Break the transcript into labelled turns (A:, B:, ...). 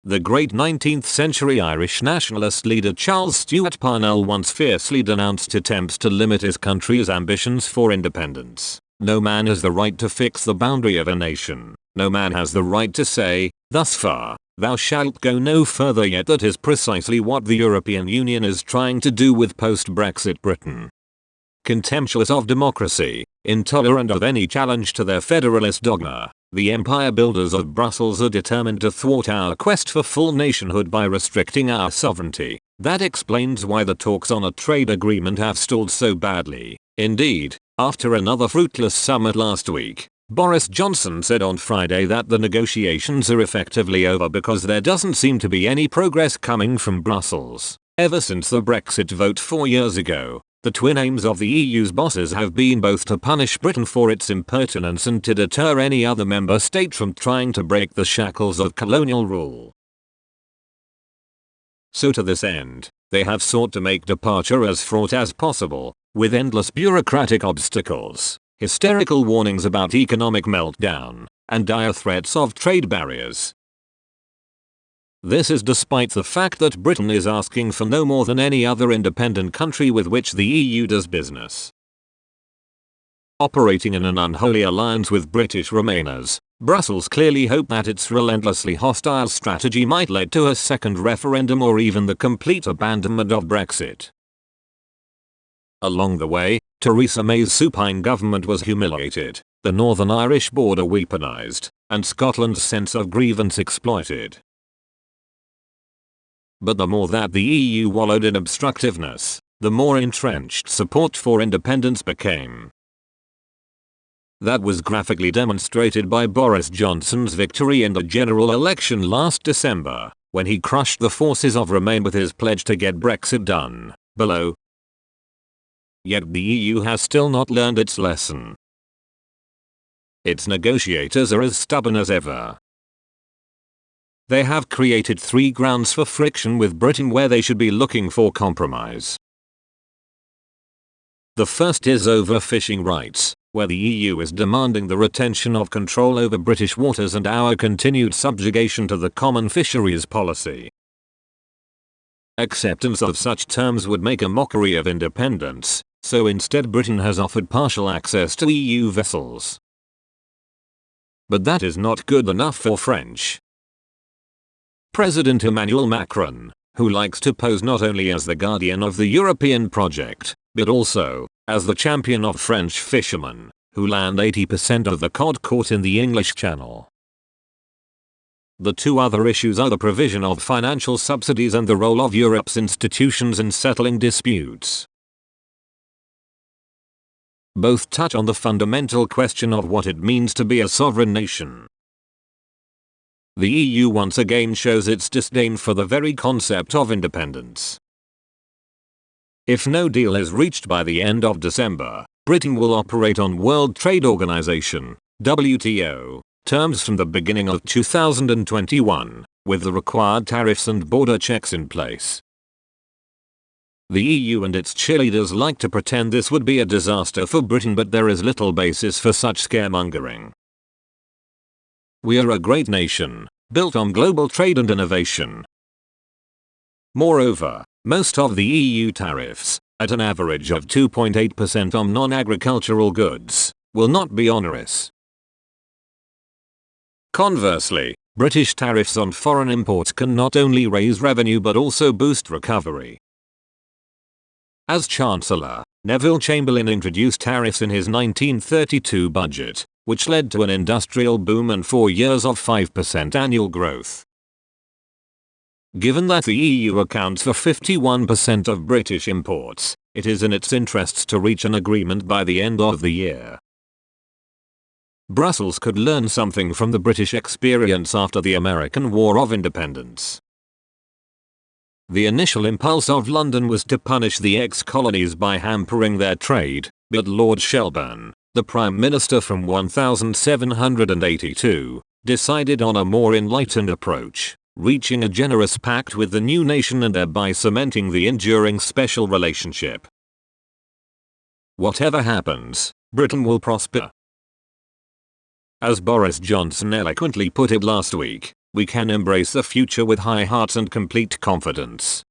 A: The great 19th century Irish nationalist leader Charles Stuart Parnell once fiercely denounced attempts to limit his country's ambitions for independence. No man has the right to fix the boundary of a nation. No man has the right to say, thus far, thou shalt go no further. Yet that is precisely what the European Union is trying to do with post-Brexit Britain. Contemptuous of democracy, intolerant of any challenge to their federalist dogma, the empire builders of Brussels are determined to thwart our quest for full nationhood by restricting our sovereignty. That explains why the talks on a trade agreement have stalled so badly. Indeed, after another fruitless summit last week, Boris Johnson said on Friday that the negotiations are effectively over because there doesn't seem to be any progress coming from Brussels. Ever since the Brexit vote 4 years ago, the twin aims of the EU's bosses have been both to punish Britain for its impertinence and to deter any other member state from trying to break the shackles of colonial rule. So to this end, they have sought to make departure as fraught as possible, with endless bureaucratic obstacles, hysterical warnings about economic meltdown, and dire threats of trade barriers. This is despite the fact that Britain is asking for no more than any other independent country with which the EU does business. Operating in an unholy alliance with British Remainers, Brussels clearly hoped that its relentlessly hostile strategy might lead to a second referendum or even the complete abandonment of Brexit. Along the way, Theresa May's supine government was humiliated, the Northern Irish border weaponised, and Scotland's sense of grievance exploited. But the more that the EU wallowed in obstructiveness, the more entrenched support for independence became. That was graphically demonstrated by Boris Johnson's victory in the general election last December, when he crushed the forces of Remain with his pledge to get Brexit done. Below. Yet the EU has still not learned its lesson. Its negotiators are as stubborn as ever. They have created 3 grounds for friction with Britain where they should be looking for compromise. The first is over fishing rights, where the EU is demanding the retention of control over British waters and our continued subjugation to the common fisheries policy. Acceptance of such terms would make a mockery of independence, so instead Britain has offered partial access to EU vessels. But that is not good enough for French. President Emmanuel Macron, who likes to pose not only as the guardian of the European project, but also as the champion of French fishermen, who land 80% of the cod caught in the English Channel. The 2 other issues are the provision of financial subsidies and the role of Europe's institutions in settling disputes. Both touch on the fundamental question of what it means to be a sovereign nation. The EU once again shows its disdain for the very concept of independence. If no deal is reached by the end of December, Britain will operate on World Trade Organization (WTO) terms from the beginning of 2021, with the required tariffs and border checks in place. The EU and its cheerleaders like to pretend this would be a disaster for Britain, but there is little basis for such scaremongering. We are a great nation, built on global trade and innovation. Moreover, most of the EU tariffs, at an average of 2.8% on non-agricultural goods, will not be onerous. Conversely, British tariffs on foreign imports can not only raise revenue but also boost recovery. As Chancellor, Neville Chamberlain introduced tariffs in his 1932 budget, which led to an industrial boom and 4 years of 5% annual growth. Given that the EU accounts for 51% of British imports, it is in its interests to reach an agreement by the end of the year. Brussels could learn something from the British experience after the American War of Independence. The initial impulse of London was to punish the ex-colonies by hampering their trade, but Lord Shelburne, the Prime Minister from 1782, decided on a more enlightened approach, reaching a generous pact with the new nation and thereby cementing the enduring special relationship. Whatever happens, Britain will prosper. As Boris Johnson eloquently put it last week, We can embrace the future with high hearts and complete confidence.